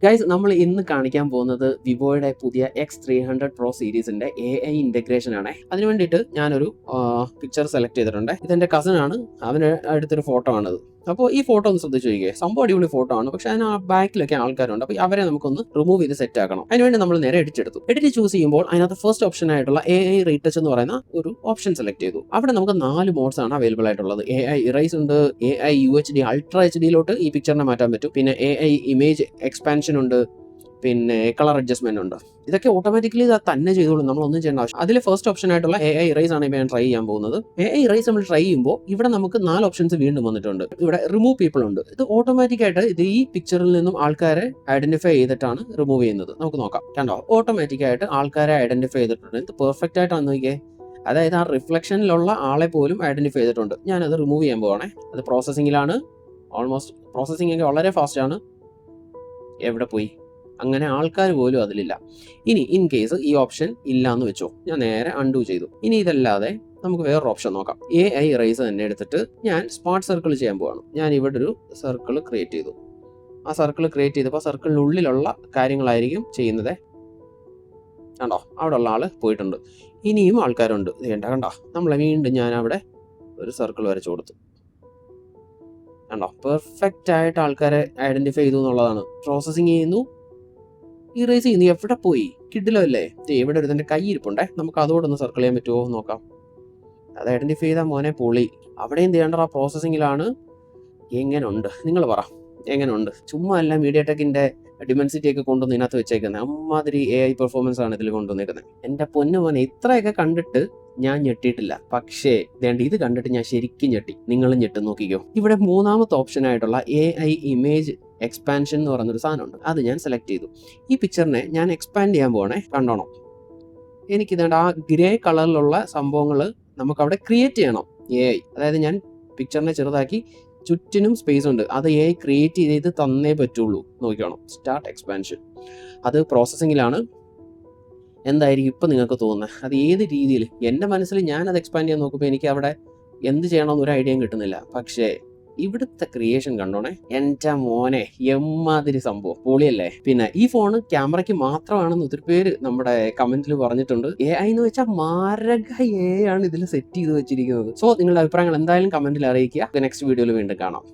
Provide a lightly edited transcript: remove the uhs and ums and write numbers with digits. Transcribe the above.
Guys, നമ്മൾ ഇന്ന് കാണിക്കാൻ പോകുന്നത് വിവോയുടെ പുതിയ X300 Pro സീരീസിന്റെ AI ഇന്റഗ്രേഷൻ ആണ്. അതിനു വേണ്ടിയിട്ട് ഞാനൊരു പിക്ചർ സെലക്ട് ചെയ്തിട്ടുണ്ട്. ഇതെന്റെ കസിൻ ആണ്, അവന് എടുത്തൊരു ഫോട്ടോ ആണിത്. അപ്പോൾ ഈ ഫോട്ടോ ഒന്ന് ശ്രദ്ധിച്ചു നോക്കിയേ. സംഭവം അടിപൊളി ഫോട്ടോ ആണ്, പക്ഷെ അതിന് ബാക്കിലൊക്കെ ആൾക്കാരുണ്ട്. അപ്പോൾ അവരെ നമുക്കൊന്ന് റിമൂവ് ചെയ്ത് സെറ്റ് ആക്കണം. അതിനുവേണ്ടി നമ്മൾ നേരെ എഡിറ്റ് എടുത്തു. എഡിറ്റ് ചൂസ് ചെയ്യുമ്പോൾ അതിനകത്ത് ഫസ്റ്റ് ഓപ്ഷൻ ആയിട്ടുള്ള AI റീടച്ച് എന്ന് പറയുന്ന ഒരു ഓപ്ഷൻ സെലക്ട് ചെയ്തു. അവിടെ നമുക്ക് 4 മോഡ്സ് ആണ് അവൈലബിൾ ആയിട്ടുള്ളത്. AI ഇറേസ് ഉണ്ട്, AI UHD അൾട്രാ HDയിലോട്ട് ഈ പിക്ചറിനെ മാറ്റാൻ പറ്റും, പിന്നെ AI ഇമേജ് എക്സ്പാൻഷൻ ഉണ്ട്, പിന്നെ കളർ അഡ്ജസ്റ്റ്മെന്റ് ഉണ്ട്. ഇതൊക്കെ ഓട്ടോമാറ്റിക്കലി തന്നെ ചെയ്തോളും, നമ്മളൊന്നും ചെയ്യേണ്ട ആവശ്യം. അതിൽ ഫസ്റ്റ് ഓപ്ഷൻ ആയിട്ടുള്ള AI ഇറേസ് ആണ് ഇപ്പോൾ ഞാൻ ട്രൈ ചെയ്യാൻ പോകുന്നത്. AI ഇറേസ് നമ്മൾ ട്രൈ ചെയ്യുമ്പോൾ ഇവിടെ നമുക്ക് 4 ഓപ്ഷൻസ് വീണ്ടും വന്നിട്ടുണ്ട്. ഇവിടെ റിമൂവ് പീപ്പിൾ ഉണ്ട്. ഇത് ഓട്ടോമാറ്റിക് ആയിട്ട് ഇത് ഈ പിക്ചറിൽ നിന്നും ആൾക്കാരെ ഐഡന്റിഫൈ ചെയ്തിട്ടാണ് റിമൂവ് ചെയ്യുന്നത്. നമുക്ക് നോക്കാം. കണ്ടോ, ഓട്ടോമാറ്റിക് ആയിട്ട് ആൾക്കാരെ ഐഡന്റിഫൈ ചെയ്തിട്ടുണ്ട്. ഇത് പെർഫെക്റ്റ് ആയിട്ടാണ് നോക്കിയേ. അതായത് ആ റിഫ്ലക്ഷനിലുള്ള ആളെ പോലും ഐഡന്റിഫൈ ചെയ്തിട്ടുണ്ട്. ഞാനത് റിമൂവ് ചെയ്യാൻ പോവാണേ. അത് പ്രോസസ്സിങ്ങിലാണ്. ഓൾമോസ്റ്റ് പ്രോസസ്സിംഗ് ഒക്കെ വളരെ ഫാസ്റ്റ് ആണ്. എവിടെ പോയി? അങ്ങനെ ആൾക്കാർ പോലും അതിലില്ല. ഇനി ഇൻ കേസ് ഈ ഓപ്ഷൻ ഇല്ല എന്ന് വെച്ചോ, ഞാൻ നേരെ അൺഡു ചെയ്തു. ഇനി ഇതല്ലാതെ നമുക്ക് വേറൊരു ഓപ്ഷൻ നോക്കാം. AI ഇറേസ് തന്നെ എടുത്തിട്ട് ഞാൻ സ്മാർട്ട് സർക്കിൾ ചെയ്യാൻ പോവാണ്. ഞാൻ ഇവിടെ ഒരു സർക്കിൾ ക്രിയേറ്റ് ചെയ്തു. ആ സർക്കിൾ ക്രിയേറ്റ് ചെയ്തപ്പോൾ സർക്കിളിനുള്ളിലുള്ള കാര്യങ്ങളായിരിക്കും ചെയ്യുന്നത്. കണ്ടോ, അവിടെ ഉള്ള ആള് പോയിട്ടുണ്ട്. ഇനിയും ആൾക്കാരുണ്ട്. കണ്ടോ, നമ്മളെ വീണ്ടും ഞാൻ അവിടെ ഒരു സർക്കിൾ വരച്ചു കൊടുത്തു. കണ്ടോ, പെർഫെക്റ്റ് ആയിട്ട് ആൾക്കാരെ ഐഡന്റിഫൈ ചെയ്തു എന്നുള്ളതാണ്. പ്രോസസ്സിങ് ചെയ്യുന്നു, ഇറേസ് ചെയ്യുന്നു. എവിടെ പോയി? കിഡിലോ അല്ലേ? ഇവിടെ ഒരു ഇതിന്റെ കൈ ഇരിപ്പുണ്ടേ, നമുക്ക് അതോടൊന്ന് സർക്കിൾ ചെയ്യാൻ പറ്റുമോ നോക്കാം. അത് ഐഡന്റിഫൈ ചെയ്താൽ മോനെ പൊളി. അവിടെയും ചെയ്യേണ്ട ആ പ്രോസസ്സിങ്ങിലാണ്. എങ്ങനെ ഉണ്ട് നിങ്ങൾ പറ, എങ്ങനെ ഉണ്ട്? ചുമ്മാ അല്ല മീഡിയടെക്കിന്റെ ഡിമെൻസിറ്റി ഒക്കെ കൊണ്ടുവന്ന് ഇതിനകത്ത് വെച്ചേക്കുന്നത്. അമ്മാതിരി AI പെർഫോമൻസ് ആണ് ഇതിൽ കൊണ്ടുവന്നേക്കുന്നത്. എൻ്റെ പൊന്നു മോനെ, ഇത്രയൊക്കെ കണ്ടിട്ട് ഞാൻ ഞെട്ടിയിട്ടില്ല. പക്ഷേ ഇത് കണ്ടിട്ട് ഞാൻ ശരിക്കും ഞെട്ടി. നിങ്ങളും ഞെട്ടും, നോക്കിക്കോ. ഇവിടെ മൂന്നാമത്തെ ഓപ്ഷൻ ആയിട്ടുള്ള AI ഇമേജ് എക്സ്പാൻഷൻ എന്ന് പറയുന്നൊരു സാധനമുണ്ട്. അത് ഞാൻ സെലക്ട് ചെയ്തു. ഈ പിക്ചറിനെ ഞാൻ എക്സ്പാൻഡ് ചെയ്യാൻ പോകണേ. കണ്ടോണം, എനിക്കിതേണ്ട ആ ഗ്രേ കളറിലുള്ള സംഭവങ്ങൾ നമുക്ക് അവിടെ ക്രിയേറ്റ് ചെയ്യണം. AI, അതായത് ഞാൻ പിക്ചറിനെ ചെറുതാക്കി ചുറ്റിനും സ്പേസ് ഉണ്ട്. അത് AI ക്രിയേറ്റ് ചെയ്ത് തന്നേ പറ്റുള്ളൂ. നോക്കിക്കോണം. Start expansion. അത് പ്രോസസ്സിങ്ങിലാണ്. എന്തായിരിക്കും ഇപ്പം നിങ്ങൾക്ക് തോന്നുന്നത്? അത് ഏത് രീതിയിൽ? എൻ്റെ മനസ്സിൽ ഞാനത് എക്സ്പാൻഡ് ചെയ്യാൻ നോക്കുമ്പോൾ എനിക്ക് അവിടെ എന്ത് ചെയ്യണമെന്ന് ഒരു ഐഡിയയും കിട്ടുന്നില്ല. പക്ഷേ ഇവിടുത്തെ ക്രിയേഷൻ കണ്ടോണേ, എൻ്റെ മോനെ, എമ്മാതിരി സംഭവം, പൊളിയല്ലേ? പിന്നെ ഈ ഫോണ് ക്യാമറയ്ക്ക് മാത്രമാണെന്ന് ഒത്തിരി പേര് നമ്മുടെ കമന്റിൽ പറഞ്ഞിട്ടുണ്ട്. AI എന്ന് വെച്ചാൽ മാരക AI ആണ് ഇതിൽ സെറ്റ് ചെയ്ത് വെച്ചിരിക്കുന്നത്. സോ നിങ്ങളുടെ അഭിപ്രായങ്ങൾ എന്തായാലും കമന്റിൽ അറിയിക്കുക. നെക്സ്റ്റ് വീഡിയോയിൽ വീണ്ടും കാണാം.